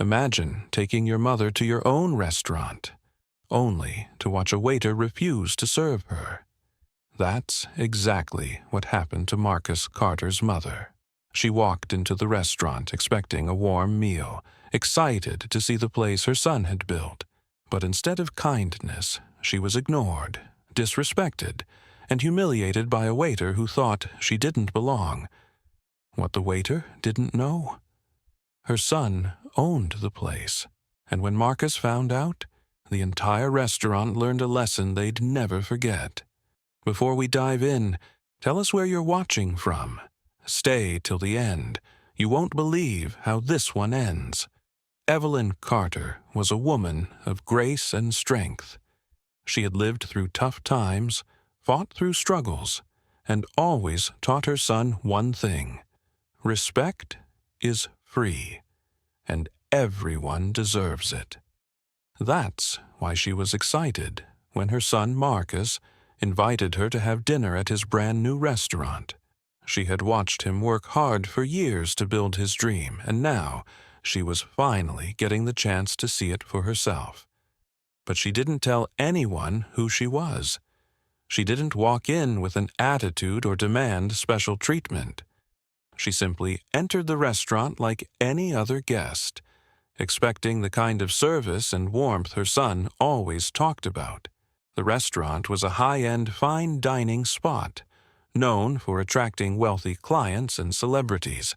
Imagine taking your mother to your own restaurant, only to watch a waiter refuse to serve her. That's exactly what happened to Marcus Carter's mother. She walked into the restaurant expecting a warm meal, excited to see the place her son had built. But instead of kindness, she was ignored, disrespected, and humiliated by a waiter who thought she didn't belong. What the waiter didn't know? Her son owned the place, and when Marcus found out, the entire restaurant learned a lesson they'd never forget. Before we dive in, tell us where you're watching from. Stay till the end. You won't believe how this one ends. Evelyn Carter was a woman of grace and strength. She had lived through tough times, fought through struggles, and always taught her son one thing: respect is free, and everyone deserves it. That's why she was excited when her son Marcus invited her to have dinner at his brand-new restaurant. She had watched him work hard for years to build his dream, and now she was finally getting the chance to see it for herself. But she didn't tell anyone who she was. She didn't walk in with an attitude or demand special treatment. She simply entered the restaurant like any other guest, expecting the kind of service and warmth her son always talked about. The restaurant was a high-end fine dining spot, known for attracting wealthy clients and celebrities,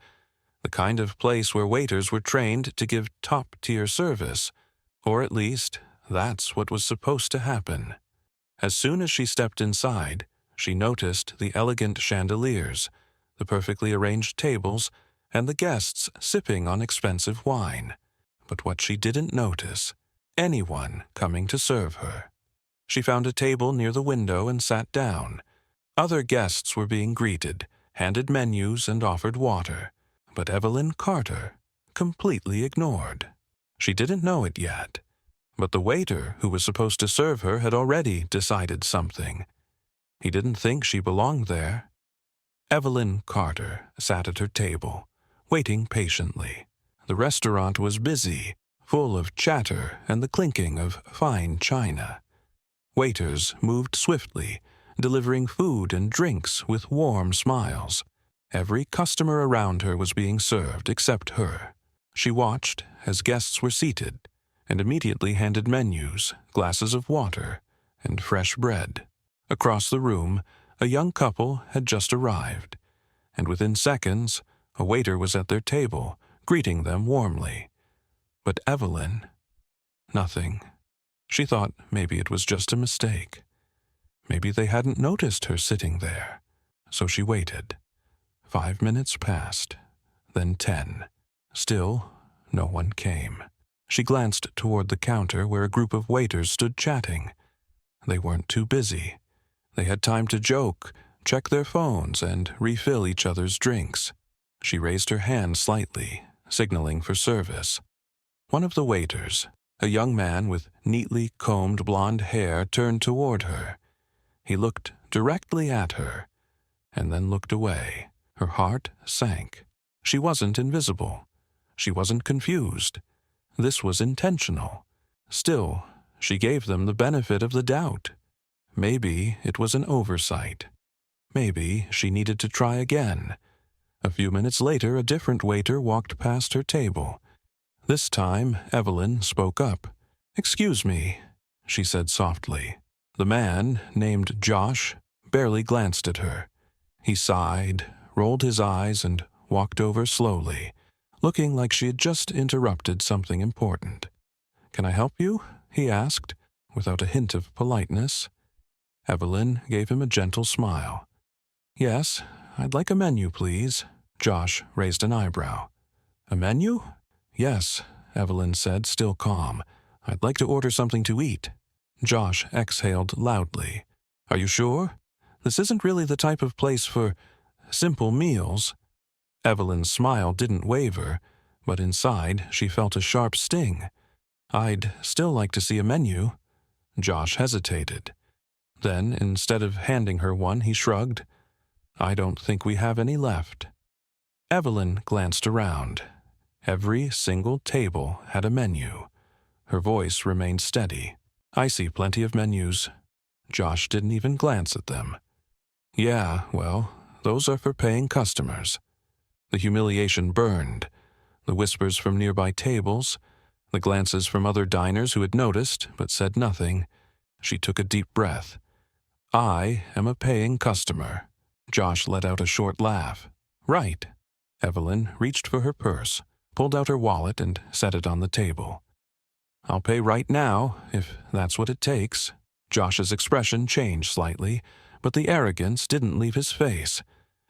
the kind of place where waiters were trained to give top-tier service, or at least that's what was supposed to happen. As soon as she stepped inside, she noticed the elegant chandeliers, the perfectly arranged tables, and the guests sipping on expensive wine. But what she didn't notice, anyone coming to serve her. She found a table near the window and sat down. Other guests were being greeted, handed menus, and offered water. But Evelyn Carter completely ignored. She didn't know it yet, but the waiter who was supposed to serve her had already decided something. He didn't think she belonged there. Evelyn Carter sat at her table, waiting patiently. The restaurant was busy, full of chatter and the clinking of fine china. Waiters moved swiftly, delivering food and drinks with warm smiles. Every customer around her was being served except her. She watched as guests were seated and immediately handed menus, glasses of water, and fresh bread. Across the room, a young couple had just arrived, and within seconds, a waiter was at their table, greeting them warmly. But Evelyn, nothing. She thought maybe it was just a mistake. Maybe they hadn't noticed her sitting there. So she waited. 5 minutes passed, then 10. Still, no one came. She glanced toward the counter where a group of waiters stood chatting. They weren't too busy. They had time to joke, check their phones, and refill each other's drinks. She raised her hand slightly, signaling for service. One of the waiters, a young man with neatly combed blonde hair, turned toward her. He looked directly at her, and then looked away. Her heart sank. She wasn't invisible. She wasn't confused. This was intentional. Still, she gave them the benefit of the doubt. Maybe it was an oversight. Maybe she needed to try again. A few minutes later, a different waiter walked past her table. This time, Evelyn spoke up. "Excuse me," she said softly. The man, named Josh, barely glanced at her. He sighed, rolled his eyes, and walked over slowly, looking like she had just interrupted something important. "Can I help you?" he asked, without a hint of politeness. Evelyn gave him a gentle smile. "Yes, I'd like a menu, please." Josh raised an eyebrow. "A menu?" "Yes," Evelyn said, still calm. "I'd like to order something to eat." Josh exhaled loudly. "Are you sure? This isn't really the type of place for simple meals." Evelyn's smile didn't waver, but inside she felt a sharp sting. "I'd still like to see a menu." Josh hesitated. Then, instead of handing her one, he shrugged. "I don't think we have any left." Evelyn glanced around. Every single table had a menu. Her voice remained steady. "I see plenty of menus." Josh didn't even glance at them. "Yeah, well, those are for paying customers." The humiliation burned. The whispers from nearby tables, the glances from other diners who had noticed but said nothing. She took a deep breath. "I am a paying customer." Josh let out a short laugh. "Right." Evelyn reached for her purse, pulled out her wallet, and set it on the table. "I'll pay right now, if that's what it takes." Josh's expression changed slightly, but the arrogance didn't leave his face.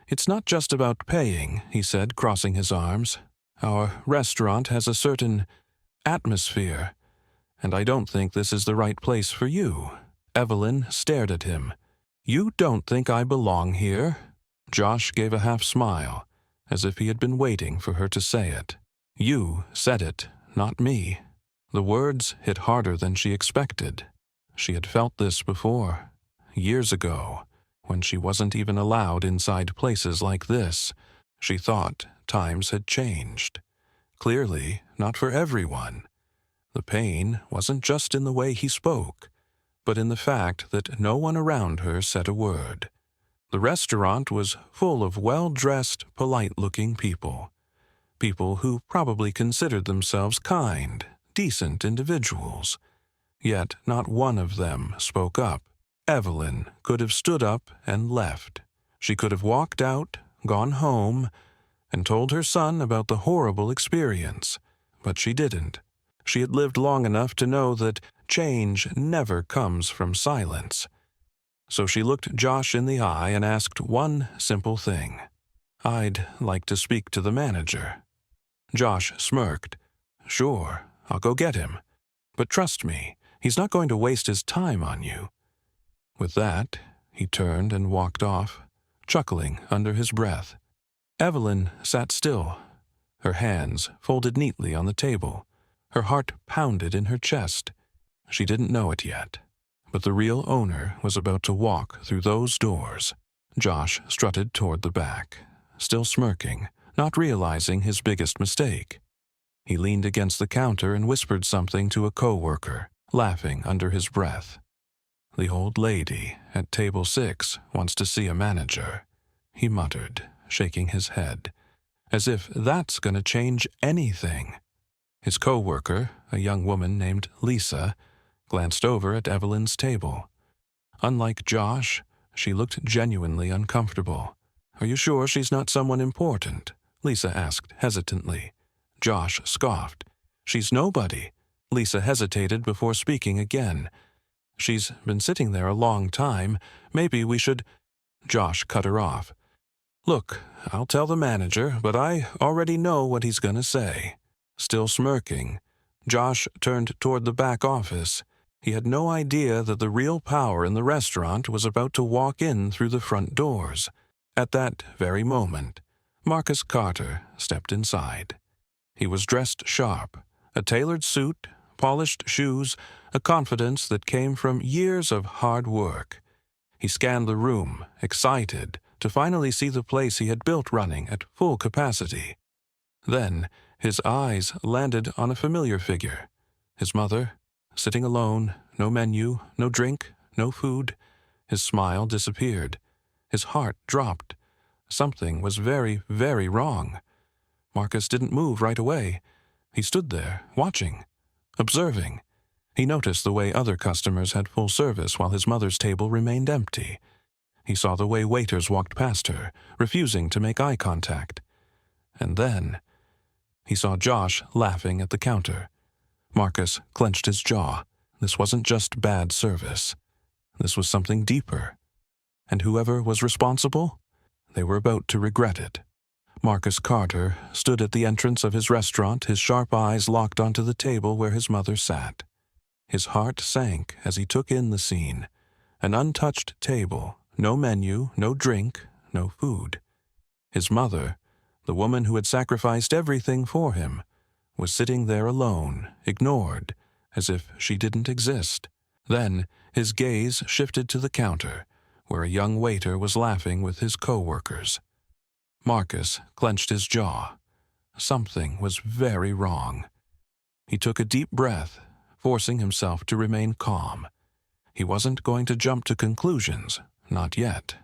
"It's not just about paying," he said, crossing his arms. "Our restaurant has a certain atmosphere, and I don't think this is the right place for you." Evelyn stared at him. "You don't think I belong here?" Josh gave a half smile, as if he had been waiting for her to say it. "You said it, not me." The words hit harder than she expected. She had felt this before, years ago, when she wasn't even allowed inside places like this. She thought times had changed. Clearly, not for everyone. The pain wasn't just in the way he spoke, but in the fact that no one around her said a word. The restaurant was full of well-dressed, polite-looking people. People who probably considered themselves kind, decent individuals. Yet not one of them spoke up. Evelyn could have stood up and left. She could have walked out, gone home, and told her son about the horrible experience. But she didn't. She had lived long enough to know that change never comes from silence. So she looked Josh in the eye and asked one simple thing. "I'd like to speak to the manager." Josh smirked. "Sure, I'll go get him. But trust me, he's not going to waste his time on you." With that, he turned and walked off, chuckling under his breath. Evelyn sat still, her hands folded neatly on the table. Her heart pounded in her chest. She didn't know it yet, but the real owner was about to walk through those doors. Josh strutted toward the back, still smirking, not realizing his biggest mistake. He leaned against the counter and whispered something to a coworker, laughing under his breath. "The old lady at table 6 wants to see a manager," he muttered, shaking his head, as if that's going to change anything. His coworker, a young woman named Lisa, glanced over at Evelyn's table. Unlike Josh, she looked genuinely uncomfortable. "Are you sure she's not someone important?" Lisa asked hesitantly. Josh scoffed. "She's nobody." Lisa hesitated before speaking again. "She's been sitting there a long time. Maybe we should—" Josh cut her off. "Look, I'll tell the manager, but I already know what he's going to say." Still smirking, Josh turned toward the back office. He had no idea that the real power in the restaurant was about to walk in through the front doors. At that very moment, Marcus Carter stepped inside. He was dressed sharp, a tailored suit, polished shoes, a confidence that came from years of hard work. He scanned the room, excited to finally see the place he had built running at full capacity. Then his eyes landed on a familiar figure. His mother, sitting alone, no menu, no drink, no food. His smile disappeared. His heart dropped. Something was very, very wrong. Marcus didn't move right away. He stood there, watching, observing. He noticed the way other customers had full service while his mother's table remained empty. He saw the way waiters walked past her, refusing to make eye contact. And then he saw Josh laughing at the counter. Marcus clenched his jaw. This wasn't just bad service. This was something deeper. And whoever was responsible, they were about to regret it. Marcus Carter stood at the entrance of his restaurant, his sharp eyes locked onto the table where his mother sat. His heart sank as he took in the scene. An untouched table, no menu, no drink, no food. His mother, the woman who had sacrificed everything for him, was sitting there alone, ignored, as if she didn't exist. Then his gaze shifted to the counter, where a young waiter was laughing with his co-workers. Marcus clenched his jaw. Something was very wrong. He took a deep breath, forcing himself to remain calm. He wasn't going to jump to conclusions, not yet.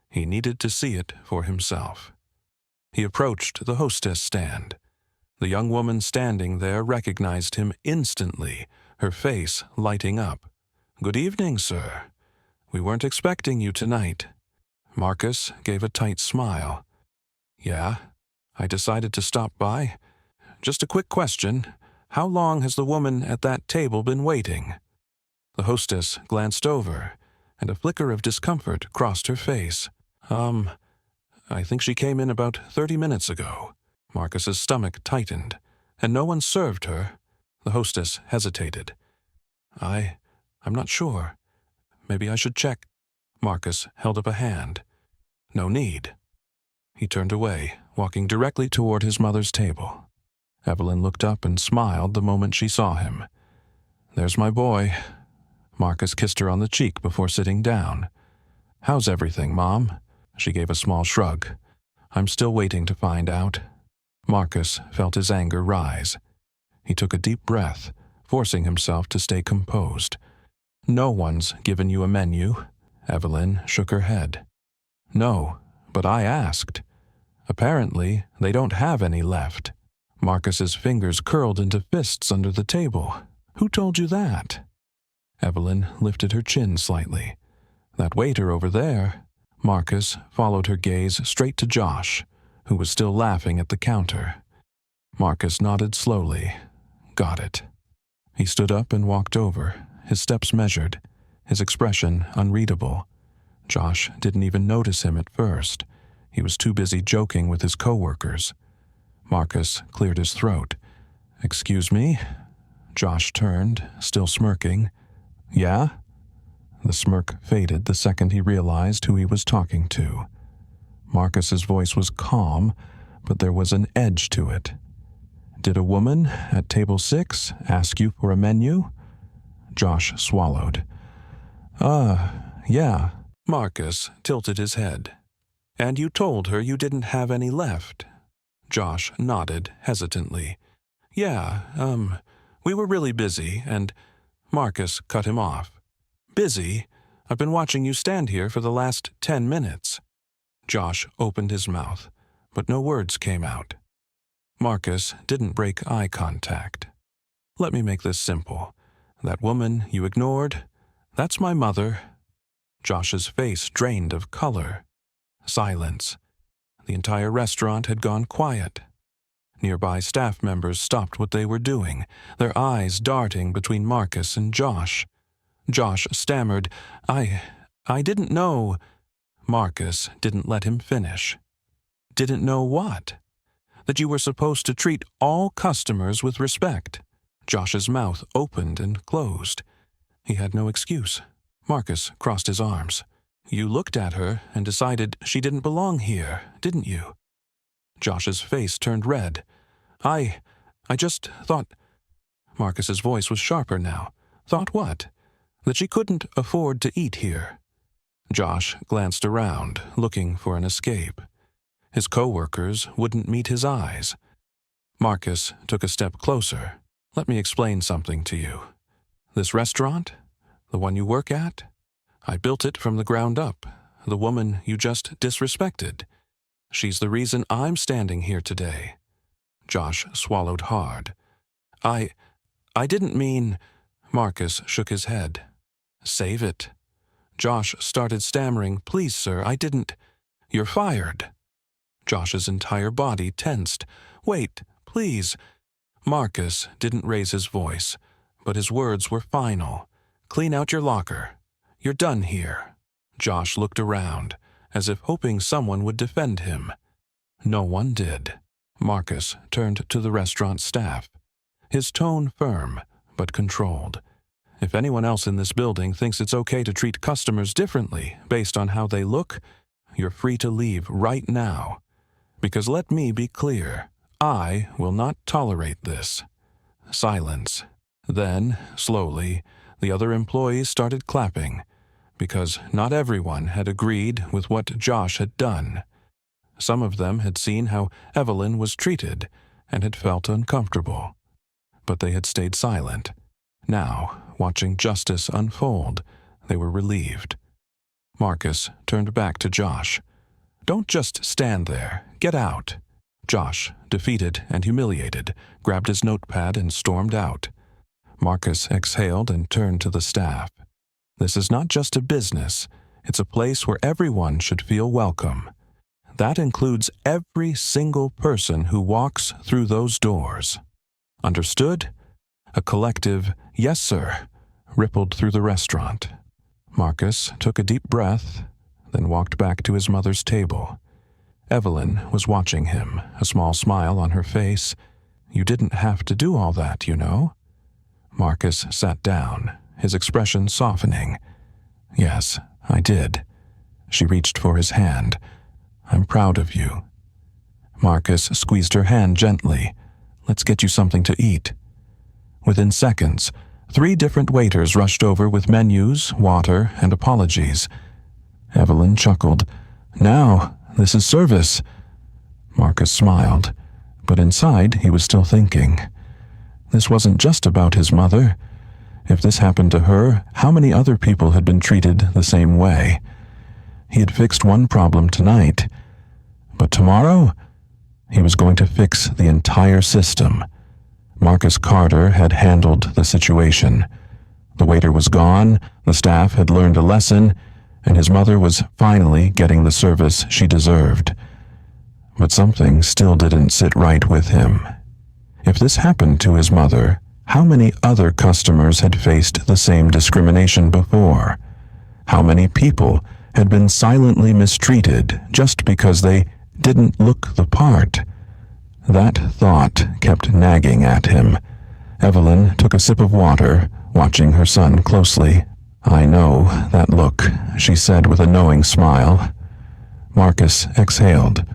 He needed to see it for himself. He approached the hostess stand. The young woman standing there recognized him instantly, her face lighting up. "Good evening, sir. We weren't expecting you tonight." Marcus gave a tight smile. "Yeah, I decided to stop by. Just a quick question. How long has the woman at that table been waiting?" The hostess glanced over, and a flicker of discomfort crossed her face. I think she came in about 30 minutes ago." Marcus's stomach tightened. "And no one served her?" The hostess hesitated. I'm not sure. Maybe I should check." Marcus held up a hand. "No need." He turned away, walking directly toward his mother's table. Evelyn looked up and smiled the moment she saw him. "There's my boy." Marcus kissed her on the cheek before sitting down. "How's everything, Mom?" She gave a small shrug. "I'm still waiting to find out." Marcus felt his anger rise. He took a deep breath, forcing himself to stay composed. "No one's given you a menu." Evelyn shook her head. "No, but I asked. Apparently, they don't have any left." Marcus's fingers curled into fists under the table. "Who told you that?" Evelyn lifted her chin slightly. "That waiter over there." Marcus followed her gaze straight to Josh, who was still laughing at the counter. Marcus nodded slowly. "Got it." He stood up and walked over, his steps measured, his expression unreadable. Josh didn't even notice him at first. He was too busy joking with his coworkers. Marcus cleared his throat. "Excuse me?" Josh turned, still smirking. "Yeah?" The smirk faded the second he realized who he was talking to. Marcus's voice was calm, but there was an edge to it. "Did a woman at table 6 ask you for a menu?" Josh swallowed. Yeah." Marcus tilted his head. "And you told her you didn't have any left?" Josh nodded hesitantly. "Yeah, we were really busy, and—" Marcus cut him off. "Busy? I've been watching you stand here for the last 10 minutes." Josh opened his mouth, but no words came out. Marcus didn't break eye contact. "Let me make this simple. That woman you ignored, that's my mother." Josh's face drained of color. Silence. The entire restaurant had gone quiet. Nearby staff members stopped what they were doing, their eyes darting between Marcus and Josh. Josh stammered, I didn't know." Marcus didn't let him finish. "Didn't know what?" "That you were supposed to treat all customers with respect." Josh's mouth opened and closed. He had no excuse. Marcus crossed his arms. "You looked at her and decided she didn't belong here, didn't you?" Josh's face turned red. I just thought—" Marcus's voice was sharper now. "Thought what? That she couldn't afford to eat here." Josh glanced around, looking for an escape. His coworkers wouldn't meet his eyes. Marcus took a step closer. "Let me explain something to you. This restaurant, the one you work at, I built it from the ground up. The woman you just disrespected. She's the reason I'm standing here today." Josh swallowed hard. I didn't mean—" Marcus shook his head. "Save it." Josh started stammering, "Please, sir, I didn't—" "You're fired." Josh's entire body tensed. "Wait, please." Marcus didn't raise his voice, but his words were final. "Clean out your locker. You're done here." Josh looked around, as if hoping someone would defend him. No one did. Marcus turned to the restaurant staff, his tone firm but controlled. "If anyone else in this building thinks it's okay to treat customers differently based on how they look, you're free to leave right now. Because let me be clear, I will not tolerate this." Silence. Then, slowly, the other employees started clapping, because not everyone had agreed with what Josh had done. Some of them had seen how Evelyn was treated, and had felt uncomfortable. But they had stayed silent. Now, watching justice unfold, they were relieved. Marcus turned back to Josh. "Don't just stand there. Get out." Josh, defeated and humiliated, grabbed his notepad and stormed out. Marcus exhaled and turned to the staff. "This is not just a business. It's a place where everyone should feel welcome. That includes every single person who walks through those doors. Understood?" A collective, "Yes, sir," rippled through the restaurant. Marcus took a deep breath, then walked back to his mother's table. Evelyn was watching him, a small smile on her face. "You didn't have to do all that, you know." Marcus sat down, his expression softening. "Yes, I did." She reached for his hand. "I'm proud of you." Marcus squeezed her hand gently. "Let's get you something to eat." Within seconds, 3 different waiters rushed over with menus, water, and apologies. Evelyn chuckled. "Now, this is service." Marcus smiled, but inside he was still thinking. This wasn't just about his mother. If this happened to her, how many other people had been treated the same way? He had fixed one problem tonight, but tomorrow he was going to fix the entire system. Marcus Carter had handled the situation. The waiter was gone, the staff had learned a lesson, and his mother was finally getting the service she deserved. But something still didn't sit right with him. If this happened to his mother, how many other customers had faced the same discrimination before? How many people had been silently mistreated just because they didn't look the part? That thought kept nagging at him. Evelyn took a sip of water, watching her son closely. "I know that look," she said with a knowing smile. Marcus exhaled.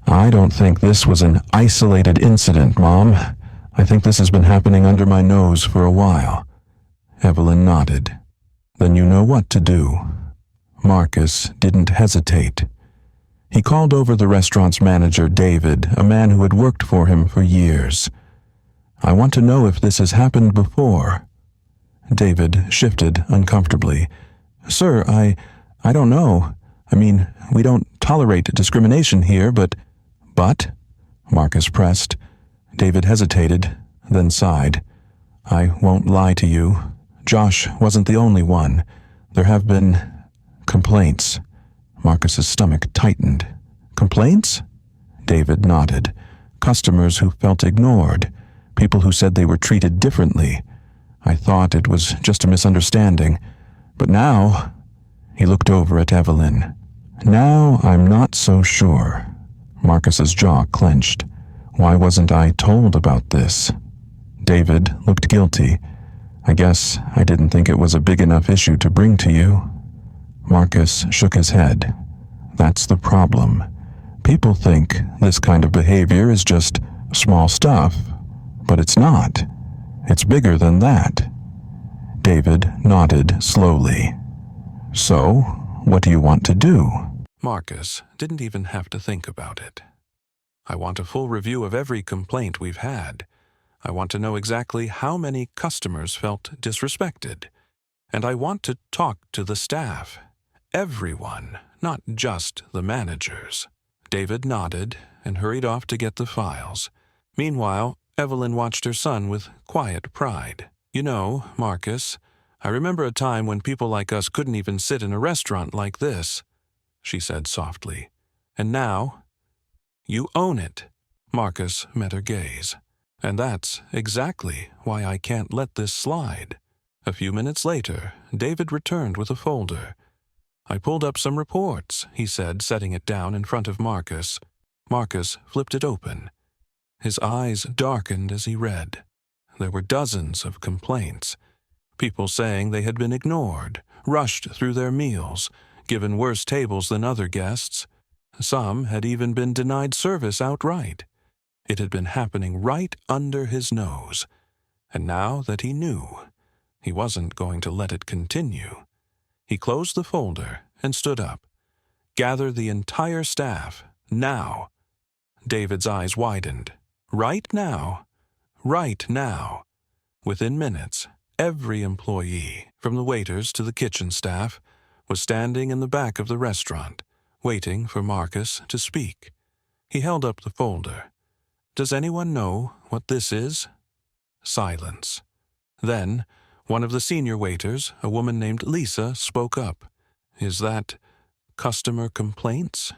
"I don't think this was an isolated incident, Mom. I think this has been happening under my nose for a while." Evelyn nodded. "Then you know what to do." Marcus didn't hesitate. He called over the restaurant's manager, David, a man who had worked for him for years. "I want to know if this has happened before." David shifted uncomfortably. "Sir, I don't know. I mean, we don't tolerate discrimination here, but—" "But?" Marcus pressed. David hesitated, then sighed. "I won't lie to you. Josh wasn't the only one. There have been complaints." Marcus's stomach tightened. "Complaints?" David nodded. "Customers who felt ignored. People who said they were treated differently. I thought it was just a misunderstanding. But now—" He looked over at Evelyn. "Now I'm not so sure." Marcus's jaw clenched. "Why wasn't I told about this?" David looked guilty. "I guess I didn't think it was a big enough issue to bring to you." Marcus shook his head. "That's the problem. People think this kind of behavior is just small stuff, but it's not. It's bigger than that." David nodded slowly. "So, what do you want to do?" Marcus didn't even have to think about it. "I want a full review of every complaint we've had. I want to know exactly how many customers felt disrespected. And I want to talk to the staff. Everyone, not just the managers." David nodded and hurried off to get the files. Meanwhile, Evelyn watched her son with quiet pride. "You know, Marcus, I remember a time when people like us couldn't even sit in a restaurant like this," she said softly. "And now, you own it." Marcus met her gaze. "And that's exactly why I can't let this slide." A few minutes later, David returned with a folder. "I pulled up some reports," he said, setting it down in front of Marcus. Marcus flipped it open. His eyes darkened as he read. There were dozens of complaints. People saying they had been ignored, rushed through their meals, given worse tables than other guests. Some had even been denied service outright. It had been happening right under his nose. And now that he knew, he wasn't going to let it continue. He closed the folder and stood up. "Gather the entire staff, now." David's eyes widened. Right now. Right now. Within minutes, every employee, from the waiters to the kitchen staff, was standing in the back of the restaurant, waiting for Marcus to speak. He held up the folder. Does anyone know what this is? Silence. Then, one of the senior waiters, a woman named Lisa, spoke up. Is that customer complaints?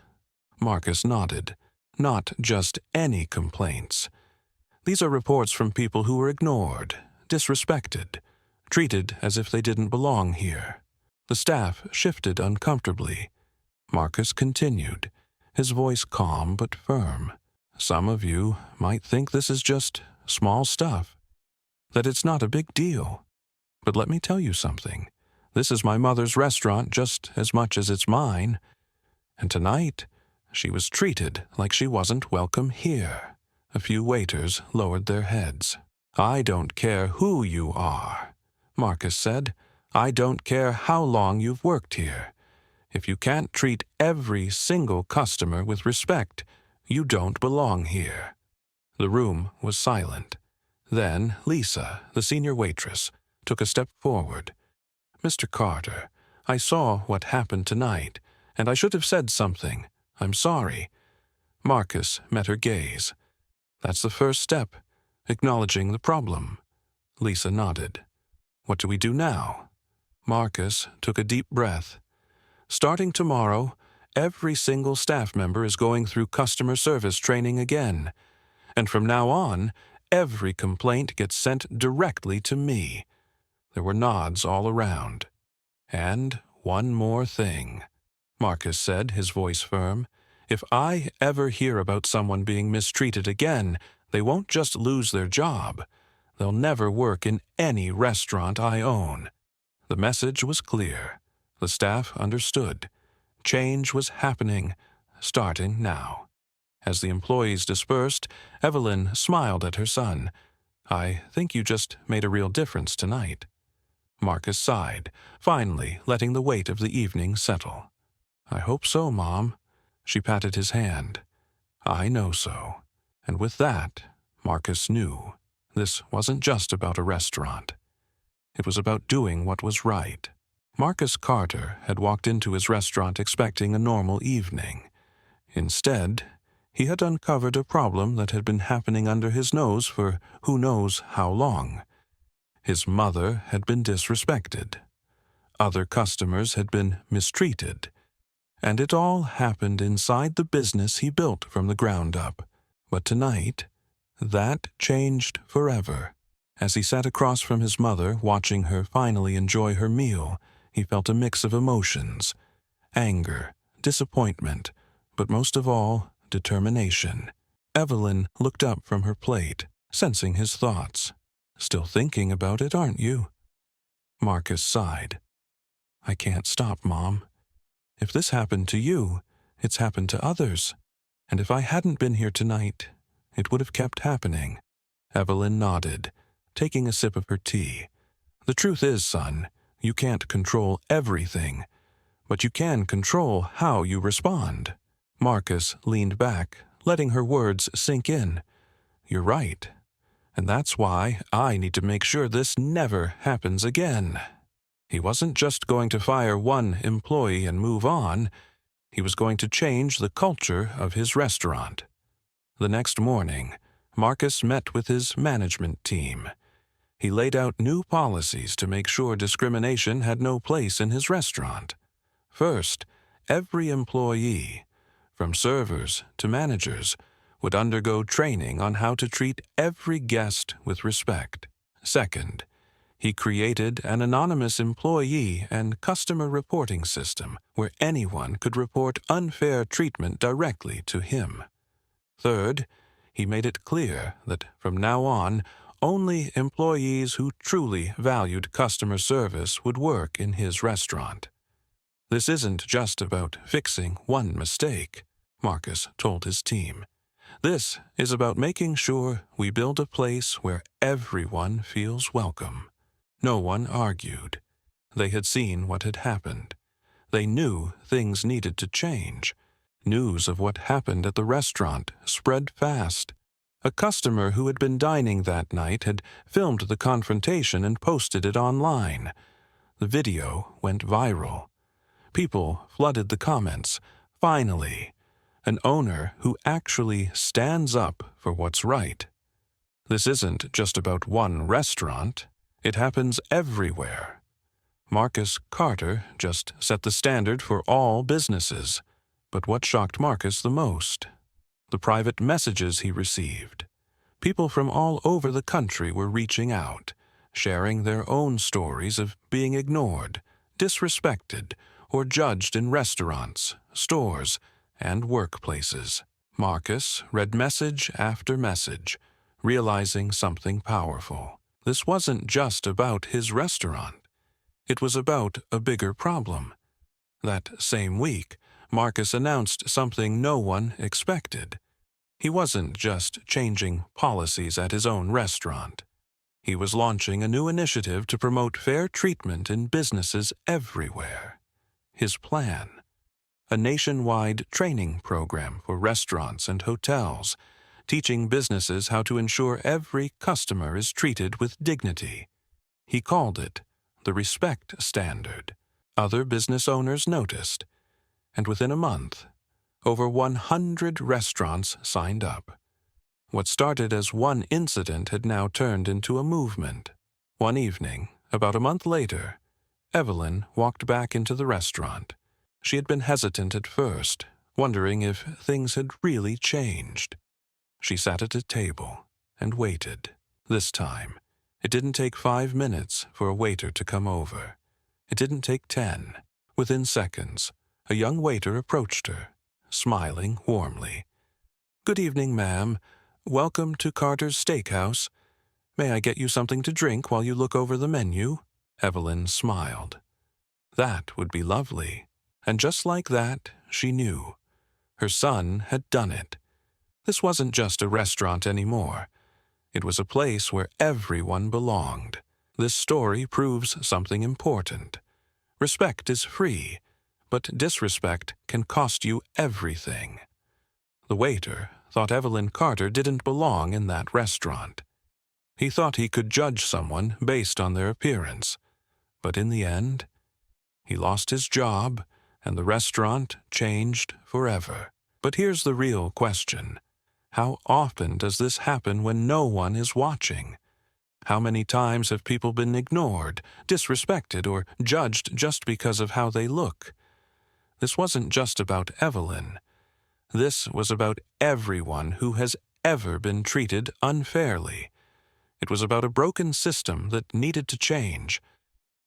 Marcus nodded. Not just any complaints. These are reports from people who were ignored, disrespected, treated as if they didn't belong here. The staff shifted uncomfortably. Marcus continued, his voice calm but firm. Some of you might think this is just small stuff, that it's not a big deal. But let me tell you something. This is my mother's restaurant just as much as it's mine. And tonight, she was treated like she wasn't welcome here. A few waiters lowered their heads. I don't care who you are, Marcus said. I don't care how long you've worked here. If you can't treat every single customer with respect, you don't belong here. The room was silent. Then Lisa, the senior waitress, took a step forward. Mr. Carter, I saw what happened tonight, and I should have said something. I'm sorry. Marcus met her gaze. That's the first step, acknowledging the problem. Lisa nodded. What do we do now? Marcus took a deep breath. Starting tomorrow, every single staff member is going through customer service training again. And from now on, every complaint gets sent directly to me. There were nods all around. And one more thing, Marcus said, his voice firm. If I ever hear about someone being mistreated again, they won't just lose their job. They'll never work in any restaurant I own. The message was clear. The staff understood. Change was happening, starting now. As the employees dispersed, Evelyn smiled at her son. I think you just made a real difference tonight. Marcus sighed, finally letting the weight of the evening settle. I hope so, Mom. She patted his hand. I know so. And with that, Marcus knew this wasn't just about a restaurant. It was about doing what was right. Marcus Carter had walked into his restaurant expecting a normal evening. Instead, he had uncovered a problem that had been happening under his nose for who knows how long. His mother had been disrespected. Other customers had been mistreated. And it all happened inside the business he built from the ground up. But tonight, that changed forever. As he sat across from his mother, watching her finally enjoy her meal, he felt a mix of emotions: anger, disappointment, but most of all, determination. Evelyn looked up from her plate, sensing his thoughts. Still thinking about it, aren't you? Marcus sighed. I can't stop, Mom. If this happened to you, it's happened to others. And if I hadn't been here tonight, it would have kept happening. Evelyn nodded, taking a sip of her tea. The truth is, son, you can't control everything, but you can control how you respond. Marcus leaned back, letting her words sink in. You're right. And that's why I need to make sure this never happens again. He wasn't just going to fire one employee and move on. He was going to change the culture of his restaurant. The next morning, Marcus met with his management team. He laid out new policies to make sure discrimination had no place in his restaurant. First, every employee, from servers to managers, would undergo training on how to treat every guest with respect. Second, he created an anonymous employee and customer reporting system where anyone could report unfair treatment directly to him. Third, he made it clear that from now on, only employees who truly valued customer service would work in his restaurant. This isn't just about fixing one mistake, Marcus told his team. This is about making sure we build a place where everyone feels welcome. No one argued. They had seen what had happened. They knew things needed to change. News of what happened at the restaurant spread fast. A customer who had been dining that night had filmed the confrontation and posted it online. The video went viral. People flooded the comments. Finally, an owner who actually stands up for what's right. This isn't just about one restaurant. It happens everywhere. Marcus Carter just set the standard for all businesses. But what shocked Marcus the most? The private messages he received. People from all over the country were reaching out, sharing their own stories of being ignored, disrespected, or judged in restaurants, stores, and workplaces. Marcus read message after message, realizing something powerful. This wasn't just about his restaurant. It was about a bigger problem. That same week, Marcus announced something no one expected. He wasn't just changing policies at his own restaurant. He was launching a new initiative to promote fair treatment in businesses everywhere. His plan: a nationwide training program for restaurants and hotels, teaching businesses how to ensure every customer is treated with dignity. He called it the Respect Standard. Other business owners noticed, and within a month, over 100 restaurants signed up. What started as one incident had now turned into a movement. One evening, about a month later, Evelyn walked back into the restaurant. She had been hesitant at first, wondering if things had really changed. She sat at a table and waited. This time, it didn't take 5 minutes for a waiter to come over. It didn't take 10. Within seconds, a young waiter approached her, smiling warmly. "Good evening, ma'am. Welcome to Carter's Steakhouse. May I get you something to drink while you look over the menu?" Evelyn smiled. That would be lovely. And just like that, she knew. Her son had done it. This wasn't just a restaurant anymore. It was a place where everyone belonged. This story proves something important. Respect is free, but disrespect can cost you everything. The waiter thought Evelyn Carter didn't belong in that restaurant. He thought he could judge someone based on their appearance. But in the end, he lost his job, and the restaurant changed forever. But here's the real question. How often does this happen when no one is watching? How many times have people been ignored, disrespected, or judged just because of how they look? This wasn't just about Evelyn. This was about everyone who has ever been treated unfairly. It was about a broken system that needed to change.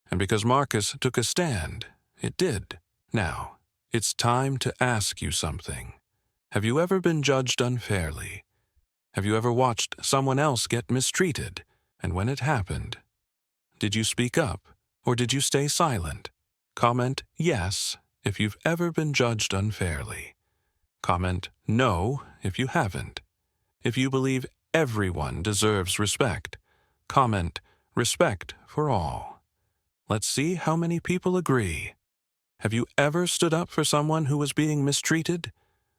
And because Marcus took a stand, it did. Now, it's time to ask you something. Have you ever been judged unfairly? Have you ever watched someone else get mistreated? And when it happened, did you speak up, or did you stay silent? Comment yes if you've ever been judged unfairly. Comment no if you haven't. If you believe everyone deserves respect, comment respect for all. Let's see how many people agree. Have you ever stood up for someone who was being mistreated?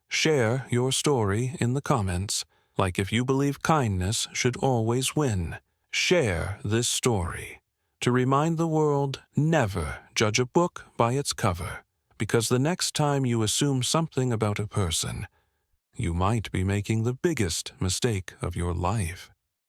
Share your story in the comments. Like if you believe kindness should always win. Share this story to remind the world never judge a book by its cover, because the next time you assume something about a person, you might be making the biggest mistake of your life.